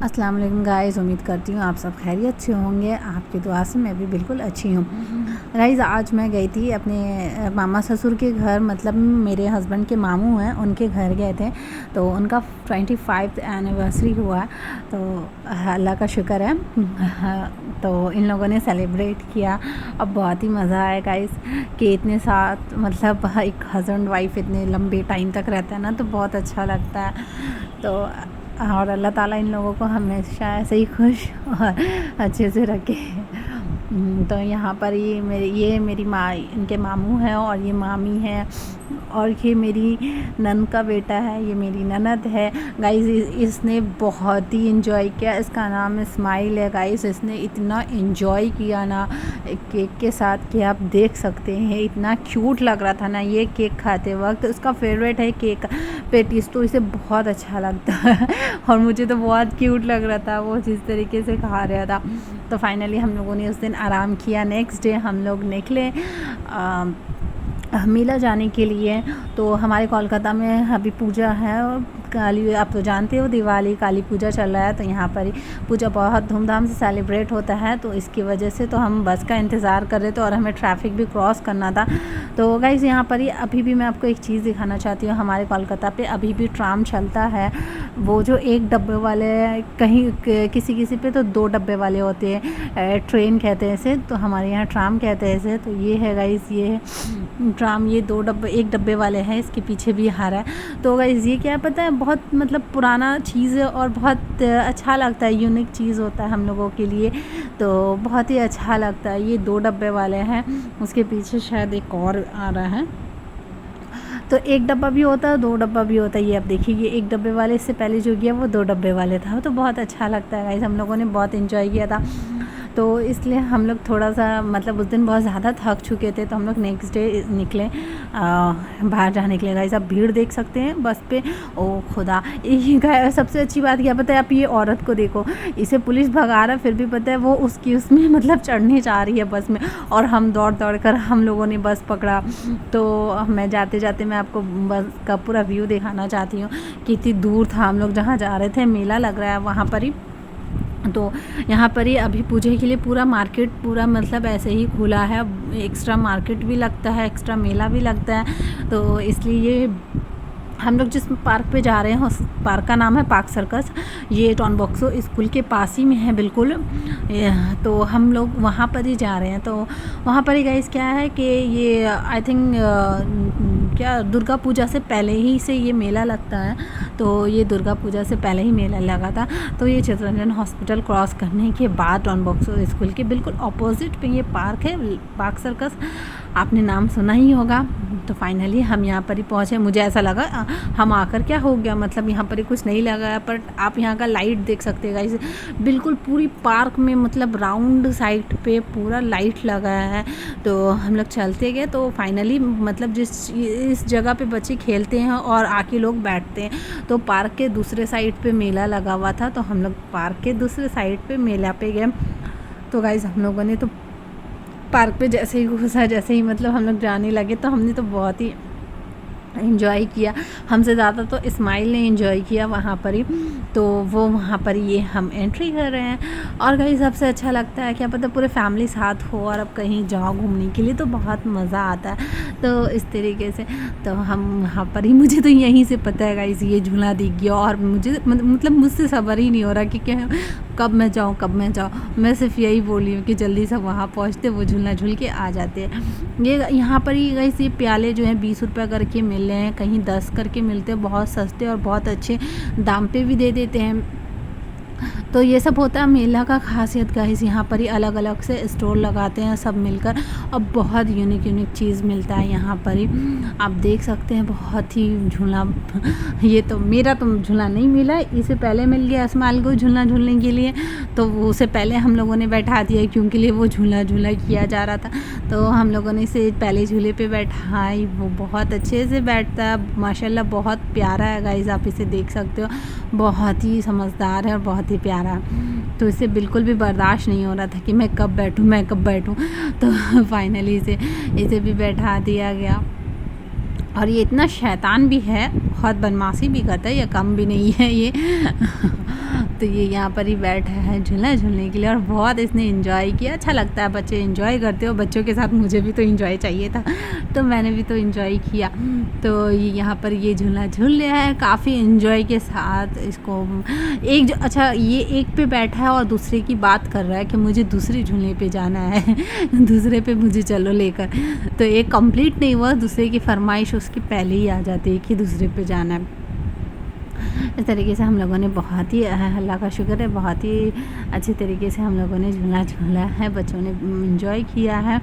अस्सलाम वालेकुम गाइस, उम्मीद करती हूँ आप सब खैरियत से होंगे। आपकी दुआ से मैं भी बिल्कुल अच्छी हूँ। गाइस, आज मैं गई थी अपने मामा ससुर के घर, मतलब मेरे हस्बैंड के मामू हैं, उनके घर गए थे। तो उनका 25th एनिवर्सरी हुआ, तो अल्लाह का शुक्र है। तो इन लोगों ने सेलिब्रेट किया। अब बहुत ही मज़ा आया गाइस कि इतने साथ, मतलब एक हस्बैंड वाइफ इतने लंबे टाइम तक रहता है ना, तो बहुत अच्छा लगता है। तो और अल्लाह ताला इन लोगों को हमेशा ऐसे ही खुश और अच्छे से रखे। तो यहाँ पर ये मेरी माँ, इनके मामू हैं, और ये मामी है, और ये मेरी नंद का बेटा है, ये मेरी ननद है। गाइस, इसने बहुत ही इंजॉय किया। इसका नाम इस्माइल है। गाइस, इसने इतना इंजॉय किया ना केक के साथ कि आप देख सकते हैं, इतना क्यूट लग रहा था ना ये केक खाते वक्त। उसका फेवरेट है केक पेटीज, तो इसे बहुत अच्छा लगता है और मुझे तो बहुत क्यूट लग रहा था वो जिस तरीके से खा रहा था। तो फाइनली हम लोगों ने उस दिन आराम किया। नेक्स्ट डे हम लोग निकले मेला जाने के लिए। तो हमारे कोलकाता में अभी पूजा है, काली, आप तो जानते हो दिवाली, काली पूजा चल रहा है। तो यहाँ पर पूजा बहुत धूमधाम से सेलिब्रेट होता है, तो इसकी वजह से तो हम बस का इंतज़ार कर रहे थे और हमें ट्रैफिक भी क्रॉस करना था। तो गाइज़, यहाँ पर अभी भी मैं आपको एक चीज़ दिखाना चाहती हूँ। हमारे कोलकाता पे अभी भी ट्राम चलता है, वो जो एक डब्बे वाले, कहीं किसी किसी पे तो 2 डब्बे वाले होते हैं, ट्रेन कहते हैं इसे, तो हमारे यहाँ ट्राम कहते हैं इसे। तो ये है गाइज़, ये है ट्राम, ये 2 डब्बे, 1 डब्बे वाले हैं, इसके पीछे भी हारा है। तो गाइज़, ये क्या पता है, बहुत मतलब पुराना चीज़ है और बहुत अच्छा लगता है, यूनिक चीज़ होता है हम लोगों के लिए, तो बहुत ही अच्छा लगता है। ये 2 डब्बे वाले हैं, उसके पीछे शायद एक और आ रहा है। तो 1 डब्बा भी होता है, 2 डब्बा भी होता है। ये आप देखिए, ये 1 डब्बे वाले से पहले जो गया वो 2 डब्बे वाले था। तो बहुत अच्छा लगता है गाइस, हम लोगों ने बहुत एंजॉय किया था। तो इसलिए हम लोग थोड़ा सा, मतलब उस दिन बहुत ज़्यादा थक चुके थे, तो हम लोग नेक्स्ट डे निकले बाहर जाने के लिए। गाइस, आप भीड़ देख सकते हैं बस पे। ओ खुदा, ये सबसे अच्छी बात क्या पता है, आप ये औरत को देखो, इसे पुलिस भगा रहा है, फिर भी पता है वो उसकी उसमें मतलब चढ़ने जा रही है बस में, और हम दौड़ दौड़ कर हम लोगों ने बस पकड़ा। तो मैं जाते जाते मैं आपको बस का पूरा व्यू दिखाना चाहती हूँ। कितनी दूर था हम लोग जहाँ जा रहे थे, मेला लग रहा है वहाँ पर ही। तो यहाँ पर ही अभी पूजा के लिए पूरा मार्केट, पूरा मतलब ऐसे ही खुला है। एक्स्ट्रा मार्केट भी लगता है, एक्स्ट्रा मेला भी लगता है। तो इसलिए हम लोग जिस पार्क पे जा रहे हैं, उस पार्क का नाम है पार्क सर्कस। ये टॉन बॉक्सो स्कूल के पास ही में है बिल्कुल। तो हम लोग वहाँ पर ही जा रहे हैं। तो वहाँ पर ही गाइस क्या है कि ये आई थिंक क्या दुर्गा पूजा से पहले ही से ये मेला लगता है। तो ये दुर्गा पूजा से पहले ही मेला लगा था। तो ये चित्तरंजन हॉस्पिटल क्रॉस करने के बाद टॉन बॉक्सो स्कूल के बिल्कुल अपोजिट पे ये पार्क है, पार्क सर्कस। आपने नाम सुना ही होगा। तो फाइनली हम यहाँ पर ही पहुँचे। मुझे ऐसा लगा हम आकर क्या हो गया, मतलब यहाँ पर ही कुछ नहीं लगा है, पर आप यहाँ का लाइट देख सकते हैं गाइस, बिल्कुल पूरी पार्क में, मतलब राउंड साइड पे पूरा लाइट लगा है। तो हम लोग चलते गए, तो फाइनली मतलब इस जगह पे बच्चे खेलते हैं और आके लोग बैठते हैं। तो पार्क के दूसरे साइड पे मेला लगा हुआ था, तो हम लोग पार्क के दूसरे साइड पे मेला पे गए। तो गाइस, हम लोगों ने तो पार्क पे जैसे ही घुसा, जैसे ही मतलब हम लोग जाने लगे, तो हमने तो बहुत ही एंजॉय किया। हमसे ज़्यादा तो इस्माइल ने एंजॉय किया वहाँ पर ही। तो वो वहाँ पर ये हम एंट्री कर रहे हैं। और कहीं सबसे अच्छा लगता है, क्या पता पूरे फैमिली साथ हो और अब कहीं जाओ घूमने के लिए, तो बहुत मज़ा आता है। तो इस तरीके से तो हम वहाँ पर ही, मुझे तो यहीं से पता है गाइस, ये झूला दिख गया और मुझे मतलब मुझसे सब्र ही नहीं हो रहा कि क्या कब मैं जाऊँ, कब मैं जाऊँ। मैं सिर्फ यही बोली हूँ कि जल्दी से वहाँ पहुँचते, वो झूला झूल के आ जाते हैं। ये यहाँ पर ही गाइस, ये प्याले जो हैं 20 रुपये करके मिल रहे हैं, कहीं 10 करके मिलते हैं, बहुत सस्ते और बहुत अच्छे दाम पे भी दे देते हैं। तो ये सब होता है मेला का खासियत गाइस। यहाँ पर ही अलग अलग से स्टोर लगाते हैं सब मिलकर, और बहुत यूनिक चीज़ मिलता है यहाँ पर ही। आप देख सकते हैं बहुत ही झूला। ये तो मेरा तो झूला नहीं मिला, इसे पहले मिल गया इस्माइल को झूला झूलने के लिए, तो उसे पहले हम लोगों ने बैठा दिया, क्योंकि वो झूला किया जा रहा था। तो हम लोगों ने इसे पहले झूले पे बैठाई। वो बहुत अच्छे से बैठता है माशाल्लाह, बहुत प्यारा है गाइस, आप इसे देख सकते हो, बहुत ही समझदार है और बहुत ही प्यारा। तो इसे बिल्कुल भी बर्दाश्त नहीं हो रहा था कि मैं कब बैठूं। तो फाइनली इसे भी बैठा दिया गया। और ये इतना शैतान भी है, बहुत बदमाशी भी करता है, ये कम भी नहीं है ये। तो ये यहाँ पर ही बैठा है झूला झूलने के लिए और बहुत इसने एंजॉय किया। अच्छा लगता है, बच्चे एंजॉय करते हो, बच्चों के साथ मुझे भी तो एंजॉय चाहिए था, तो मैंने भी तो एंजॉय किया। तो ये यहाँ पर ये झूला झूल रहा है काफ़ी एंजॉय के साथ। इसको अच्छा ये एक पे बैठा है और दूसरे की बात कर रहा है कि मुझे दूसरे झूले पे जाना है दूसरे पे मुझे चलो लेकर। तो एक कंप्लीट नहीं हुआ, दूसरे की फरमाइश उसकी पहले ही आ जाती है कि दूसरे पे जाना है। इस तरीके से हम लोगों ने बहुत ही अल्लाह का शुक्र है, बहुत ही अच्छे तरीके से हम लोगों ने झूला झूला है, बच्चों ने एंजॉय किया है।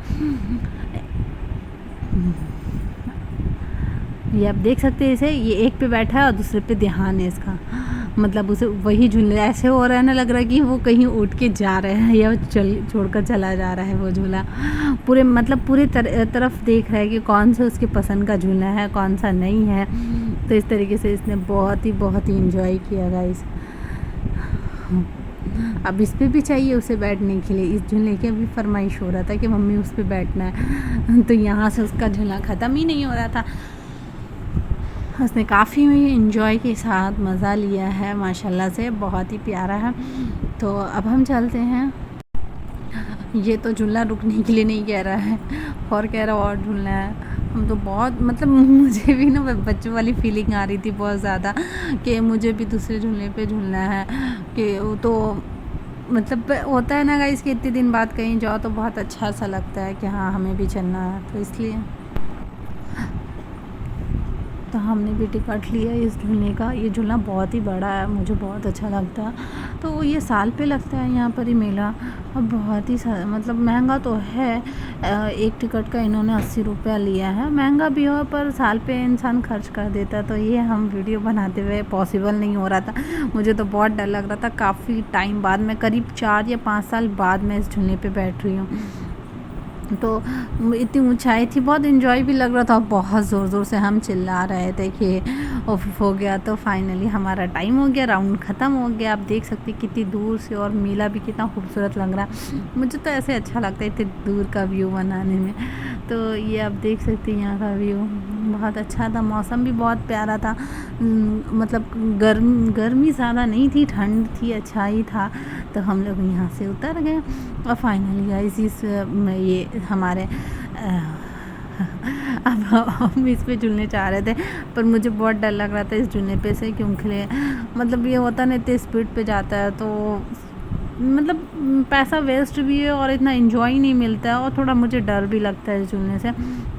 ये आप देख सकते हैं इसे, ये एक पे बैठा है और दूसरे पे ध्यान है इसका, मतलब उसे वही झूले ऐसे हो रहा है ना, लग रहा है कि वो कहीं उठ के जा रहा है या छोड़कर चला जा रहा है वो झूला। पूरे तरफ देख रहा है कि कौन सा उसके पसंद का झूला है, कौन सा नहीं है। तो इस तरीके से इसने बहुत ही एंजॉय किया गाइस। अब इस पे भी चाहिए उसे बैठने के लिए, इस झूले की अभी फरमाइश हो रहा था कि मम्मी उस पे बैठना है, तो यहाँ से उसका झूला ख़त्म ही नहीं हो रहा था। उसने काफ़ी एंजॉय के साथ मज़ा लिया है, माशाल्लाह से बहुत ही प्यारा है। तो अब हम चलते हैं। ये तो झूला रुकने के लिए नहीं कह रहा है और कह रहा और झूलना है। हम तो बहुत मुझे भी ना बच्चों वाली फीलिंग आ रही थी बहुत ज़्यादा कि मुझे भी दूसरे झूले पे झूलना है। कि वो तो होता है ना गाइस कि इतने दिन बाद कहीं जाओ तो बहुत अच्छा सा लगता है कि हाँ हमें भी चलना है, तो इसलिए तो हमने भी टिकट लिया इस झूलने का। ये झूला बहुत ही बड़ा है, मुझे बहुत अच्छा लगता है। तो ये साल पे लगता है यहाँ पर ही मेला, और बहुत ही महंगा तो है। एक टिकट का इन्होंने 80 रुपया लिया है, महंगा भी हो पर साल पे इंसान खर्च कर देता। तो ये हम वीडियो बनाते हुए पॉसिबल नहीं हो रहा था, मुझे तो बहुत डर लग रहा था। काफ़ी टाइम बाद मैं करीब 4 या 5 साल बाद मैं इस झूले पे बैठ रही हूँ। तो इतनी ऊंचाई थी, बहुत एंजॉय भी लग रहा था, बहुत ज़ोर ज़ोर से हम चिल्ला रहे थे कि ऑफ हो गया। तो फाइनली हमारा टाइम हो गया, राउंड ख़त्म हो गया। आप देख सकते कितनी दूर से, और मेला भी कितना खूबसूरत लग रहा है। मुझे तो ऐसे अच्छा लगता है इतने दूर का व्यू बनाने में। तो ये आप देख सकते हैं यहाँ का व्यू बहुत अच्छा था, मौसम भी बहुत प्यारा था। गर्मी ज़्यादा नहीं थी, ठंड थी, अच्छा ही था। तो हम लोग यहाँ से उतर गए और फाइनली गाइस ये हमारे अब हम इस पे झूलने चाह रहे थे, पर मुझे बहुत डर लग रहा था इस झूलने पे से, क्योंकि ये होता ना इतने स्पीड पे जाता है तो पैसा वेस्ट भी है और इतना एंजॉय नहीं मिलता है, और थोड़ा मुझे डर भी लगता है इस झूलने से,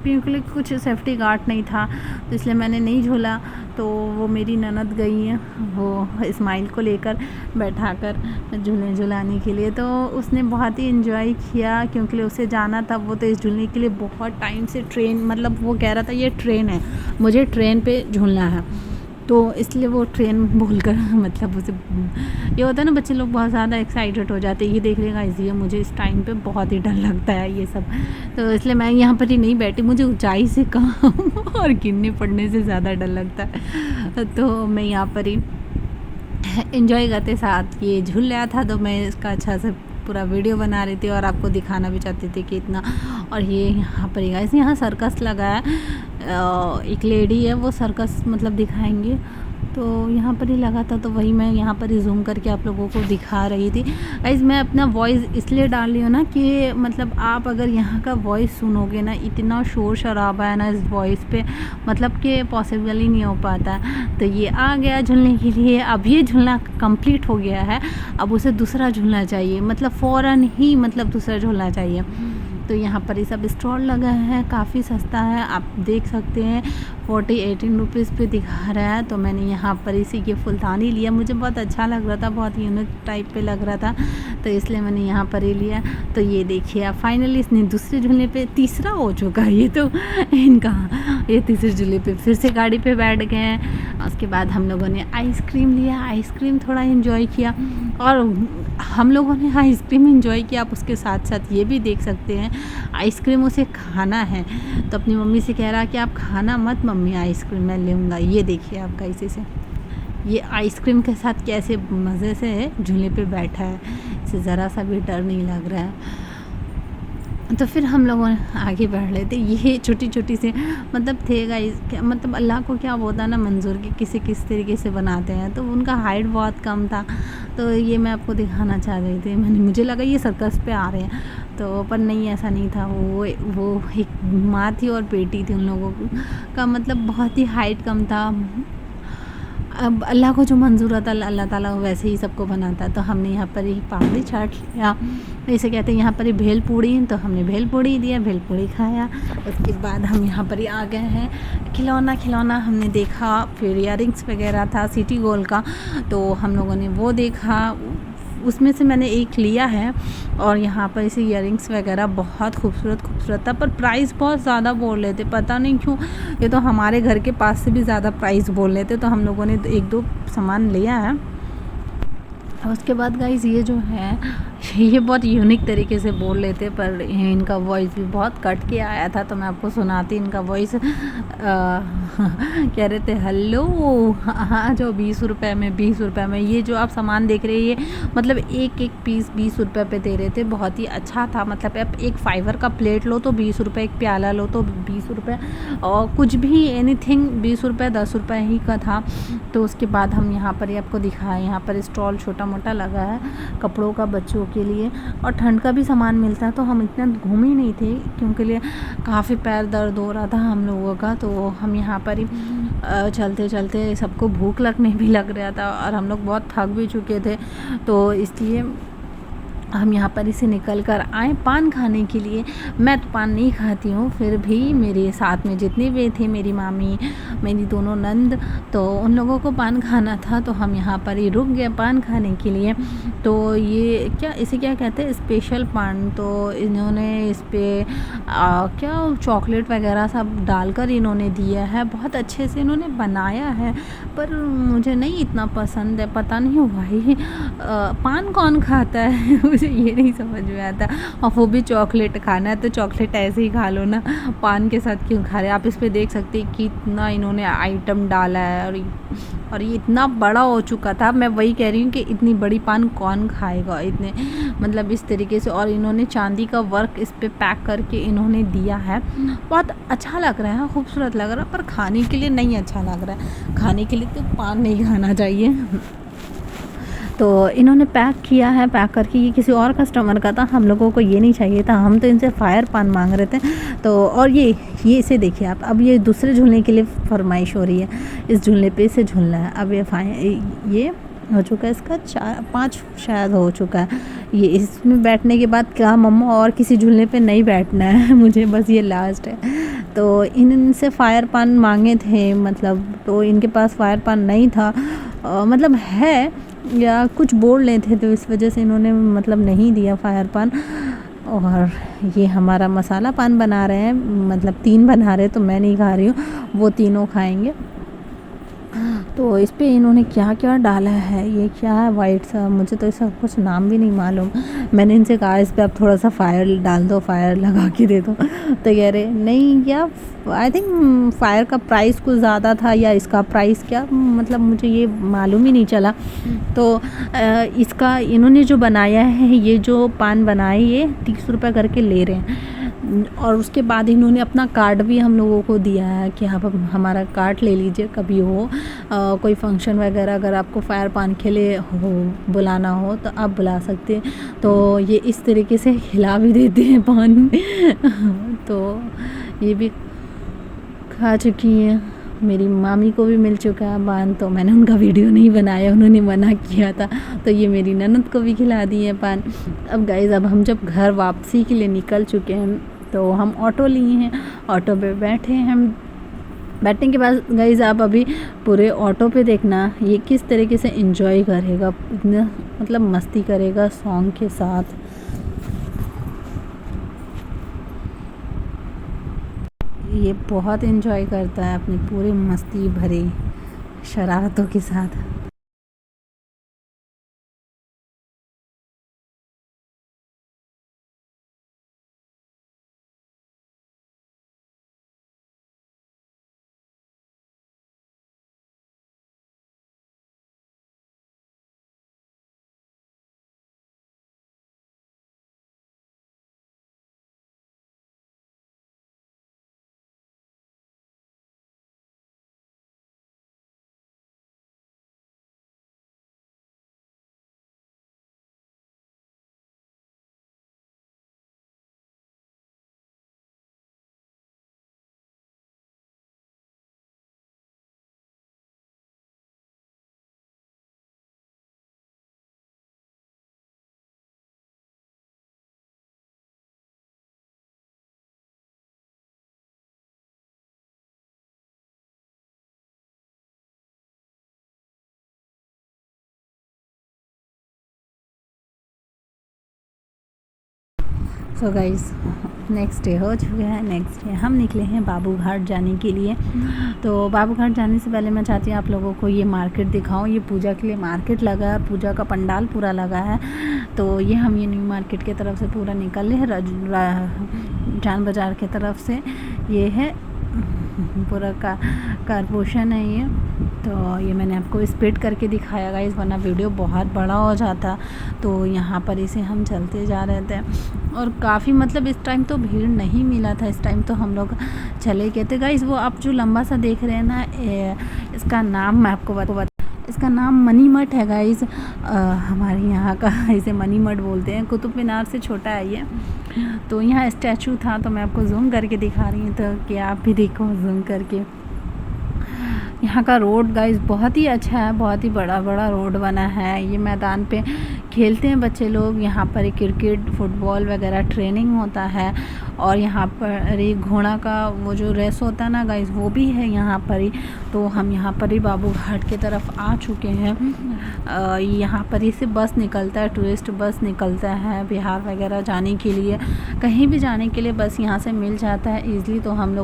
क्योंकि कुछ सेफ्टी गार्ड नहीं था, तो इसलिए मैंने नहीं झूला। तो वो मेरी ननद गई है वो इस्माइल को लेकर बैठाकर झूले झुलाने के लिए, तो उसने बहुत ही एंजॉय किया, क्योंकि उसे जाना था। वो तो इस झूलने के लिए बहुत टाइम से वो कह रहा था ये ट्रेन है, मुझे ट्रेन पे झूलना है, तो इसलिए वो ट्रेन बोलकर उसे ये होता है ना, बच्चे लोग बहुत ज़्यादा एक्साइटेड हो जाते हैं। ये देख लेगा इसलिए मुझे इस टाइम पे बहुत ही डर लगता है ये सब, तो इसलिए मैं यहाँ पर ही नहीं बैठी। मुझे ऊंचाई से कम और गिरने पड़ने से ज़्यादा डर लगता है, तो मैं यहाँ पर ही एंजॉय करते साथ ये झूल रहा था। तो मैं इसका अच्छा से पूरा वीडियो बना रही थी और आपको दिखाना भी चाहती थी कि इतना। और ये यहाँ पर गाइस यहाँ सर्कस लगा है, एक लेडी है वो सर्कस दिखाएंगे, तो यहाँ पर ही लगा था, तो वही मैं यहाँ पर ही जूम करके आप लोगों को दिखा रही थी। गाइस मैं अपना वॉइस इसलिए डाल रही हूँ ना कि आप अगर यहाँ का वॉइस सुनोगे ना, इतना शोर शराबा है ना इस वॉइस पे, कि पॉसिबल ही नहीं हो पाता। तो ये आ गया झूलने के लिए, अब ये झूलना कंप्लीट हो गया है, अब उसे दूसरा झूलना चाहिए, फ़ौरन ही दूसरा झूलना चाहिए। तो यहाँ पर ये सब स्टॉल लगा है, काफ़ी सस्ता है, आप देख सकते हैं 18 रुपीज़ पे दिखा रहा है। तो मैंने यहाँ पर इसी ये फुलदानी लिया, मुझे बहुत अच्छा लग रहा था, बहुत यूनिक टाइप पे लग रहा था, तो इसलिए मैंने यहाँ पर ही लिया। तो ये देखिए आप फाइनली इसने दूसरे झूले पे, तीसरा हो चुका है ये तो इनका, ये तीसरे झूले पे फिर से गाड़ी पे बैठ गए हैं। उसके बाद हम लोगों ने आइसक्रीम लिया, आइसक्रीम थोड़ा इन्जॉय किया, और हम लोगों ने आइसक्रीम एंजॉय किया। आप उसके साथ साथ ये भी देख सकते हैं आइसक्रीम उसे खाना है, तो अपनी मम्मी से कह रहा कि आप खाना मत मम्मी, आइसक्रीम मैं लूँगा। ये देखिए आप इसी से, ये आइसक्रीम के साथ कैसे मज़े से झूले पे बैठा है, इसे ज़रा सा भी डर नहीं लग रहा है। तो फिर हम लोगों ने आगे बढ़ रहे थे, ये छोटी छोटी से थे गाइस, अल्लाह को क्या होता है ना मंजूर कि किस तरीके से बनाते हैं, तो उनका हाइट बहुत कम था, तो ये मैं आपको दिखाना चाह रही थी। मुझे लगा ये सर्कस पे आ रहे हैं, तो पर नहीं, ऐसा नहीं था। वो एक माँ थी और बेटी थी। उन लोगों का मतलब बहुत ही हाइट कम था। अब अल्लाह को जो मंज़ूर आता है अल्लाह ताला वैसे ही सबको बनाता है। तो हमने यहाँ पर ही पापड़ी चाट लिया, इसे कहते हैं यहाँ पर ही भेल पूड़ी, तो हमने भेल पूड़ी दिया, भेल पूड़ी खाया। उसके बाद हम यहाँ पर ही आ गए हैं खिलौना हमने देखा। फिर इयररिंग्स वगैरह था सिटी गोल्ड का, तो हम लोगों ने वो देखा। उसमें से मैंने एक लिया है। और यहाँ पर इसे इयररिंग्स वगैरह बहुत खूबसूरत था, पर प्राइस बहुत ज़्यादा बोल रहे थे, पता नहीं क्यों। ये तो हमारे घर के पास से भी ज़्यादा प्राइस बोल रहे थे, तो हम लोगों ने एक दो सामान लिया है। उसके बाद गाइज़ ये जो है ये बहुत यूनिक तरीके से बोल रहे थे, पर इनका वॉइस भी बहुत कट के आया था, तो मैं आपको सुनाती। इनका वॉइस कह रहे थे हेलो हाँ जो 20 रुपये में 20 रुपये में ये जो आप सामान देख रहे हैं, ये मतलब एक एक पीस 20 रुपये पे दे रहे थे। बहुत ही अच्छा था। मतलब आप एक फाइबर का प्लेट लो तो 20 रुपये, एक प्याला लो तो 20 रुपये, और कुछ भी एनीथिंग 20 रुपये 10 रुपये ही का था। तो उसके बाद हम यहाँ पर ही आपको दिखाएं, यहाँ पर स्टॉल छोटा मोटा लगा है कपड़ों का बच्चों के लिए, और ठंड का भी सामान मिलता है। तो हम इतना घूम ही नहीं थे क्योंकि लिए काफ़ी पैर दर्द हो रहा था हम लोगों का। तो हम यहाँ पर ही चलते चलते सबको भूख लगने भी लग रहा था, और हम लोग बहुत थक भी चुके थे, तो इसलिए हम यहाँ पर इसे निकल कर आए पान खाने के लिए। मैं तो पान नहीं खाती हूँ, फिर भी मेरे साथ में जितने भी थे, मेरी मामी, मेरी दोनों नंद, तो उन लोगों को पान खाना था, तो हम यहाँ पर ही रुक गए पान खाने के लिए। तो ये इसे क्या कहते हैं, स्पेशल पान। तो इन्होंने इस पर क्या चॉकलेट वगैरह सब डालकर इन्होंने दिया है। बहुत अच्छे से इन्होंने बनाया है, पर मुझे नहीं इतना पसंद है। पता नहीं भाई पान कौन खाता है मुझे ये नहीं समझ में आता। और वो भी चॉकलेट खाना है तो चॉकलेट ऐसे ही खा लो ना, पान के साथ क्यों खा रहे हैं। आप इस पे देख सकते हैं कि इतना इन्होंने आइटम डाला है, और ये इतना बड़ा हो चुका था। मैं वही कह रही हूँ कि इतनी बड़ी पान कौन खाएगा इतने, मतलब इस तरीके से। और इन्होंने चांदी का वर्क इस पे पैक करके इन्होंने दिया है। बहुत अच्छा लग रहा है, खूबसूरत लग रहा है, पर खाने के लिए नहीं अच्छा लग रहा है। खाने के लिए तो पान नहीं खाना चाहिए। तो इन्होंने पैक किया है, पैक करके ये किसी और कस्टमर का था, हम लोगों को ये नहीं चाहिए था। हम तो इनसे फायर पान मांग रहे थे। तो और ये इसे देखिए आप, अब ये दूसरे झूलने के लिए फरमाइश हो रही है, इस झूलने पे इसे झूलना है। अब ये हो चुका है इसका 4-5 शायद हो चुका है। ये इसमें बैठने के बाद क्या मम्मा और किसी झूलने पे नहीं बैठना है मुझे, बस ये लास्ट है। तो इनसे फायर पान मांगे थे, मतलब तो इनके पास फायर पान नहीं था, मतलब है या कुछ बोल रहे थे, तो इस वजह से इन्होंने मतलब नहीं दिया फायर पान। और ये हमारा मसाला पान बना रहे हैं, मतलब 3 बना रहे हैं, तो मैं नहीं खा रही हूँ, वो तीनों खाएंगे। तो इस पे इन्होंने क्या क्या डाला है, ये क्या है वाइट सा, मुझे तो इसका कुछ नाम भी नहीं मालूम। मैंने इनसे कहा इस पे आप थोड़ा सा फायर डाल दो, फायर लगा के दे दो, तो कह रहे नहीं, क्या आई थिंक फायर का प्राइस कुछ ज़्यादा था, या इसका प्राइस क्या, मतलब मुझे ये मालूम ही नहीं चला। तो इसका इन्होंने जो बनाया है, ये जो पान बनाए, ये 30 रुपये करके ले रहे हैं। और उसके बाद इन्होंने अपना कार्ड भी हम लोगों को दिया है कि आप हमारा कार्ड ले लीजिए, कभी हो कोई फंक्शन वगैरह, अगर आपको फायर पान के लिए हो बुलाना हो तो आप बुला सकते हैं। तो ये इस तरीके से खिला भी देते हैं पान तो ये भी खा चुकी हैं। मेरी मामी को भी मिल चुका है पान, तो मैंने उनका वीडियो नहीं बनाया, उन्होंने मना किया था। तो ये मेरी ननद को भी खिला दी है पान। अब गाइज़, अब हम जब घर वापसी के लिए निकल चुके हैं, तो हम ऑटो लिए हैं, ऑटो पे बैठे हैं हम। बैठने के बाद गाइज़ आप अभी पूरे ऑटो पे देखना ये किस तरीके से एंजॉय करेगा, इतना मतलब मस्ती करेगा सॉन्ग के साथ। ये बहुत एंजॉय करता है अपनी पूरी मस्ती भरी शरारतों के साथ। सो गाइस नेक्स्ट डे हो चुका है। नेक्स्ट डे हम निकले हैं बाबू घाट जाने के लिए। तो बाबू घाट जाने से पहले मैं चाहती हूँ आप लोगों को ये मार्केट दिखाऊं। ये पूजा के लिए मार्केट लगा है, पूजा का पंडाल पूरा लगा है। तो ये हम ये न्यू मार्केट की तरफ से पूरा निकल रहे हैं, जान बाज़ार की तरफ से। ये है पूरा कारपोरेशन है ये। तो ये मैंने आपको स्पीड करके दिखाया गाइस, वरना वीडियो बहुत बड़ा हो जाता। तो यहाँ पर इसे हम चलते जा रहे थे और काफ़ी मतलब इस टाइम तो भीड़ नहीं मिला था। इस टाइम तो हम लोग चले गए थे गाइस। वो आप जो लंबा सा देख रहे हैं ना, इसका नाम मैं आपको बता, इसका नाम मनी मठ है गाइस। हमारे यहाँ का इसे मनी मठ बोलते हैं। कुतुब मीनार से छोटा है ये। तो यहाँ स्टैचू था, तो मैं आपको जूम करके दिखा रही हूँ, तो कि आप भी देखो जूम करके। यहाँ का रोड गाइस बहुत ही अच्छा है, बहुत ही बड़ा बड़ा रोड बना है। ये मैदान पे खेलते हैं बच्चे लोग। यहाँ पर क्रिकेट फुटबॉल वगैरह ट्रेनिंग होता है। और यहाँ पर एक घोड़ा का वो जो रेस होता है ना गाइस, वो भी है यहाँ पर ही। तो हम यहाँ पर ही बाबू घाट की तरफ आ चुके हैं। यहाँ पर ही से बस निकलता है, टूरिस्ट बस निकलता है बिहार वगैरह जाने के लिए। कहीं भी जाने के लिए बस यहाँ से मिल जाता है ईज़िली। तो हम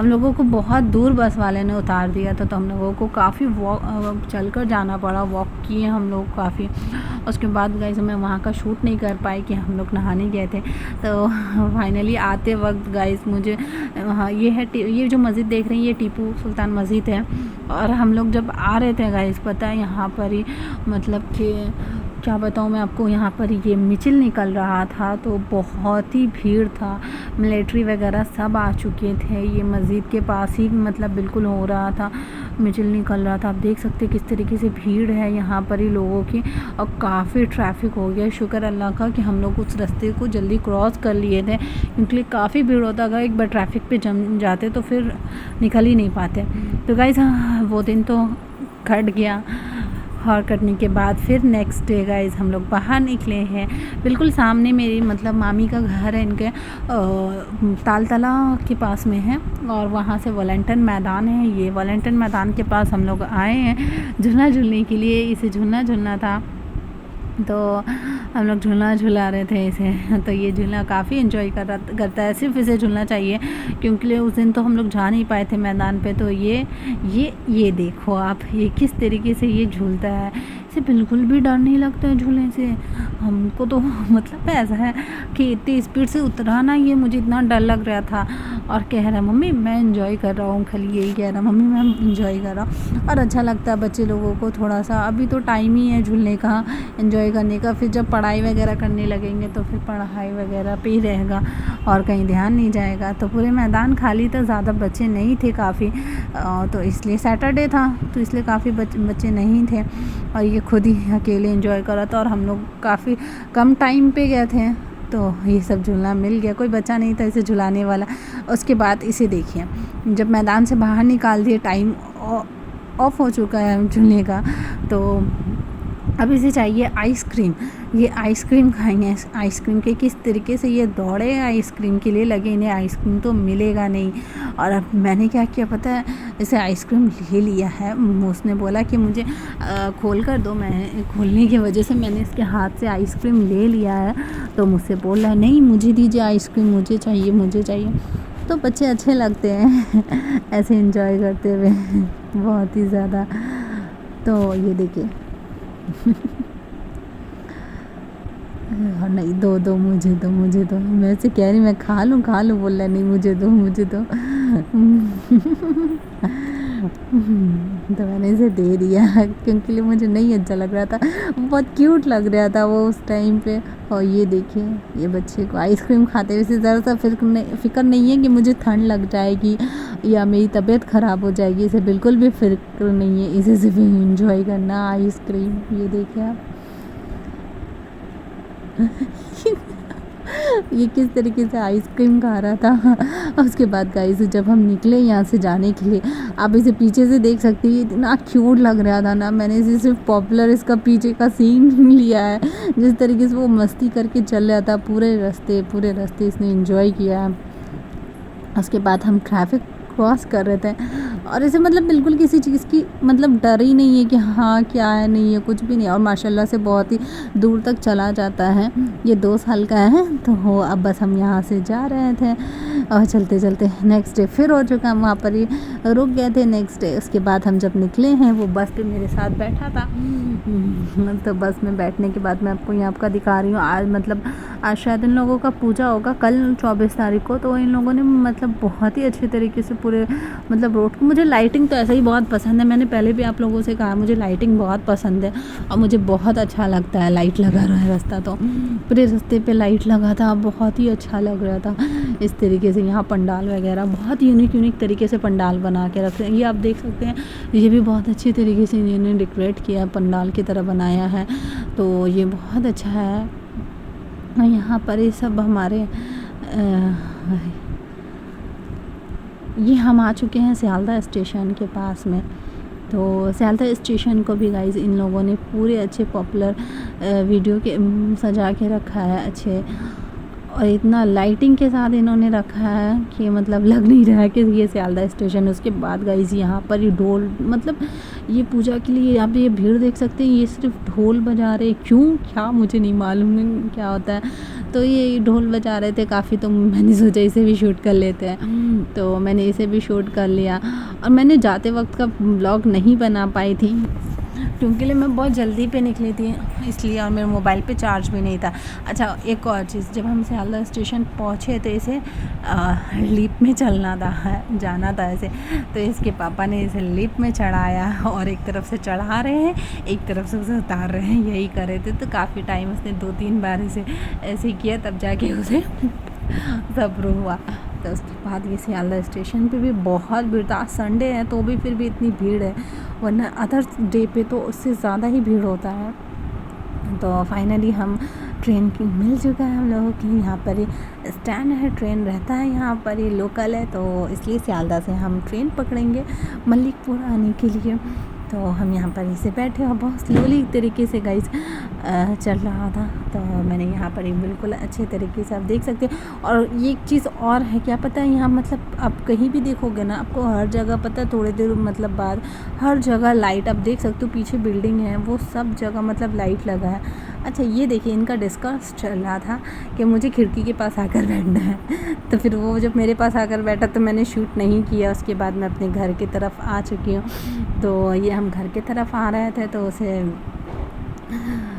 लोगों को बहुत दूर बस वाले ने उतार दिया था। तो हम लोगों को काफ़ी वॉक चल कर जाना पड़ा, वॉक किए हम लोग काफ़ी। उसके बाद गाइस मैं वहाँ का शूट नहीं कर पाई कि हम लोग नहाने गए थे। तो फाइनली आते वक्त गाइस मुझे हाँ ये जो मस्जिद देख रही हैं, ये टीपू सुल्तान मस्जिद है। और हम लोग जब आ रहे थे गाइस, पता है यहाँ पर ही मतलब कि क्या बताऊँ मैं आपको, यहाँ पर ये मिचिल निकल रहा था। तो बहुत ही भीड़ था, मिलिट्री वगैरह सब आ चुके थे। ये मस्जिद के पास ही मतलब बिल्कुल हो रहा था, मिचिल निकल रहा था। आप देख सकते किस तरीके से भीड़ है यहाँ पर ही लोगों की। और काफ़ी ट्रैफिक हो गया। शुक्र अल्लाह का कि हम लोग उस रास्ते को जल्दी क्रॉस कर लिए थे, क्योंकि काफ़ी भीड़ होता। अगर एक बार ट्रैफिक पे जम जाते तो फिर निकल ही नहीं पाते। तो गाइस वो दिन तो कट गया। और कटने के बाद फिर नेक्स्ट डे गाइस हम लोग बाहर निकले हैं। बिल्कुल सामने मेरी मतलब मामी का घर है, इनके तालतला के पास में है। और वहाँ से वॉलंटन मैदान है। ये वॉलंटन मैदान के पास हम लोग आए हैं झूला झूलने के लिए। इसे झूलना था, तो हम लोग झूला झूला रहे थे इसे। तो ये झूला काफ़ी एंजॉय करता है। सिर्फ इसे झूलना चाहिए, क्योंकि उस दिन तो हम लोग जा नहीं पाए थे मैदान पे। तो ये देखो आप, ये किस तरीके से ये झूलता है। इसे बिल्कुल भी डर नहीं लगता है झूलने से। हमको तो मतलब ऐसा है कि इतनी स्पीड से उतरा ना, ये मुझे इतना डर लग रहा था। और कह रहा मम्मी मैं एंजॉय कर रहा हूँ, खाली यही कह रहा मम्मी मैं एंजॉय कर रहा हूँ। और अच्छा लगता है बच्चे लोगों को थोड़ा सा। अभी तो टाइम ही है झूलने का, एंजॉय करने का। फिर जब पढ़ाई वगैरह करने लगेंगे तो फिर पढ़ाई वगैरह पे ही रहेगा और कहीं ध्यान नहीं जाएगा। तो पूरे मैदान खाली था, ज़्यादा बच्चे नहीं थे काफ़ी। तो इसलिए सैटरडे था, तो इसलिए काफ़ी बच्चे नहीं थे। और ये खुद ही अकेले एंजॉय कर रहा था। और हम लोग काफ़ी कम टाइम पे गए थे, तो ये सब झूलना मिल गया। कोई बच्चा नहीं था इसे झुलाने वाला। उसके बाद इसे देखिए, जब मैदान से बाहर निकाल दिए, टाइम ऑफ हो चुका है झूलने का। तो अब इसे चाहिए आइसक्रीम। ये आइसक्रीम खाएंगे। आइसक्रीम के किस तरीके से ये दौड़े आइसक्रीम के लिए लगे, इन्हें आइसक्रीम तो मिलेगा नहीं। और अब मैंने क्या किया पता है, इसे आइसक्रीम ले लिया है। उसने बोला कि मुझे खोल कर दो। मैं खोलने की वजह से मैंने इसके हाथ से आइसक्रीम ले लिया है। तो मुझसे बोल रहा है नहीं मुझे दीजिए आइसक्रीम, मुझे चाहिए। तो बच्चे अच्छे लगते हैं ऐसे एंजॉय करते हुए बहुत ही ज़्यादा। तो ये देखिए नहीं दो मुझे दो। मैं से कह रही मैं खा लूँ बोल रहा नहीं मुझे दो तो मैंने इसे दे दिया, क्योंकि मुझे नहीं अच्छा लग रहा था। बहुत क्यूट लग रहा था वो उस टाइम पे। और ये देखिए ये बच्चे को आइसक्रीम खाते हुए इसे ज़रा सा फिक्र नहीं है कि मुझे ठंड लग जाएगी या मेरी तबीयत ख़राब हो जाएगी। इसे बिल्कुल भी फिक्र नहीं है, इसे सिर्फ इंजॉय करना आइसक्रीम। ये देखिए आप ये किस तरीके से आइसक्रीम खा रहा था। उसके बाद गाइस जब हम निकले यहाँ से जाने के लिए, आप इसे पीछे से देख सकते हैं, इतना क्यूट लग रहा था ना। मैंने इसे सिर्फ पॉपुलर इसका पीछे का सीन लिया है, जिस तरीके से वो मस्ती करके चल रहा था पूरे रास्ते इसने एंजॉय किया। उसके बाद हम ट्रैफिक क्रॉस कर रहे थे और ऐसे मतलब बिल्कुल किसी चीज़ की मतलब डर ही नहीं है कि हाँ क्या है नहीं है कुछ भी नहीं। और माशाल्लाह से बहुत ही दूर तक चला जाता है। ये 2 साल का है तो हो अब बस हम यहाँ से जा रहे थे और चलते चलते नेक्स्ट डे फिर हो चुका, हम वहाँ पर ही रुक गए थे नेक्स्ट डे। उसके बाद हम जब निकले हैं वो बस पे मेरे साथ बैठा था। तो बस में बैठने के बाद मैं आपको यहाँ का दिखा रही हूँ। आज मतलब आज शायद इन लोगों का पूजा होगा कल 24 तारीख को। तो इन लोगों ने मतलब बहुत ही अच्छे तरीके से पूरे मतलब रोड को, मुझे लाइटिंग तो ऐसा ही बहुत पसंद है। मैंने पहले भी आप लोगों से कहा मुझे लाइटिंग बहुत पसंद है और मुझे बहुत अच्छा लगता है। लाइट लगा रहा है रास्ता, तो पूरे रास्ते पे लाइट लगा था, बहुत ही अच्छा लग रहा था। इस तरीके से यहाँ पंडाल वगैरह बहुत यूनिक तरीके से पंडाल बना के रखते हैं। ये आप देख सकते हैं, ये भी बहुत अच्छे तरीके से इन्होंने डेकोरेट किया, पंडाल की तरह बनाया है। तो ये बहुत अच्छा है। यहाँ पर ये सब हमारे ये हम आ चुके हैं सियालदह स्टेशन के पास में। तो सियालदह स्टेशन को भी गाइस इन लोगों ने पूरे अच्छे पॉपुलर वीडियो के सजा के रखा है अच्छे, और इतना लाइटिंग के साथ इन्होंने रखा है कि मतलब लग नहीं रहा है कि ये सियालदह स्टेशन। उसके बाद गाइस यहाँ पर ये ढोल, मतलब ये पूजा के लिए यहाँ पे ये भीड़ देख सकते हैं, ये सिर्फ ढोल बजा रहे, क्यों क्या मुझे नहीं मालूम क्या होता है। तो ये ढोल बजा रहे थे काफ़ी, तो मैंने सोचा इसे भी शूट कर लेते हैं। तो मैंने इसे भी शूट कर लिया। और मैंने जाते वक्त का व्लॉग नहीं बना पाई थी क्योंकि मैं बहुत जल्दी पे निकली थी इसलिए, और मेरे मोबाइल पे चार्ज भी नहीं था। अच्छा एक और चीज़, जब हम सियालदह स्टेशन पहुँचे तो इसे लिफ्ट में चलना था, जाना था ऐसे। तो इसके पापा ने इसे लिफ्ट में चढ़ाया और एक तरफ से चढ़ा रहे हैं एक तरफ से उसे उतार रहे हैं, यही कर रहे थे। तो काफ़ी टाइम उसने 2-3 बार इसे ऐसे किया, तब जाके उसे सब्र हुआ। तो उसके बाद ये सियालदह स्टेशन पे भी बहुत भीड़ था। आज संडे है तो भी फिर भी इतनी भीड़ है, वरना अदर डे पे तो उससे ज़्यादा ही भीड़ होता है। तो फाइनली हम ट्रेन की मिल चुका है हम लोगों के लिए। यहाँ पर ही स्टैंड है, ट्रेन रहता है यहाँ पर, ये लोकल है, तो इसलिए सियालदह से हम ट्रेन पकड़ेंगे मलिकपुर आने के लिए। तो हम यहाँ पर इसे बैठे और बहुत स्लोली तरीके से गाइस चल रहा था। तो मैंने यहाँ पर ही बिल्कुल अच्छे तरीके से आप देख सकते हैं। और ये एक चीज़ और है, क्या पता है यहाँ मतलब आप कहीं भी देखोगे ना, आपको हर जगह पता है थोड़ी देर मतलब बाद हर जगह लाइट आप देख सकते हो। पीछे बिल्डिंग है वो सब जगह मतलब लाइट लगा है। अच्छा ये देखिए, इनका डिस्कस चल रहा था कि मुझे खिड़की के पास आकर बैठना है। तो फिर वो जब मेरे पास आकर बैठा तो मैंने शूट नहीं किया। उसके बाद मैं अपने घर की तरफ आ चुकी हूँ। तो ये हम घर की तरफ आ रहे थे तो उसे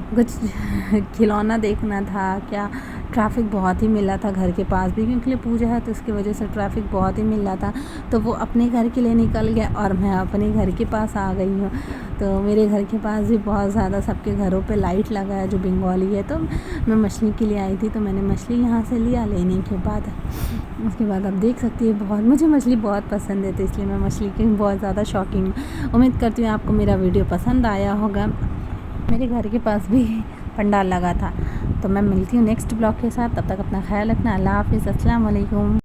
कुछ खिलौना देखना था क्या। ट्रैफिक बहुत ही मिला था घर के पास भी, क्योंकि पूजा है तो उसकी वजह से ट्रैफिक बहुत ही मिल रहा था। तो वो अपने घर के लिए निकल गया और मैं अपने घर के पास आ गई हूँ। तो मेरे घर के पास भी बहुत ज़्यादा सबके घरों पे लाइट लगा है जो बंगाली है। तो मैं मछली के लिए आई थी तो मैंने मछली यहाँ से लिया। लेने के बाद उसके बाद आप देख सकती है, बहुत मुझे मछली बहुत पसंद है तो इसलिए मैं मछली की बहुत ज़्यादा शौकीन हूँ। उम्मीद करती हूँ आपको मेरा वीडियो पसंद आया होगा। मेरे घर के पास भी पंडाल लगा था। तो मैं मिलती हूँ नेक्स्ट ब्लॉग के साथ, तब तक अपना ख्याल रखना। अल्लाह हाफ़िज़, अस्सलाम वालेकुम।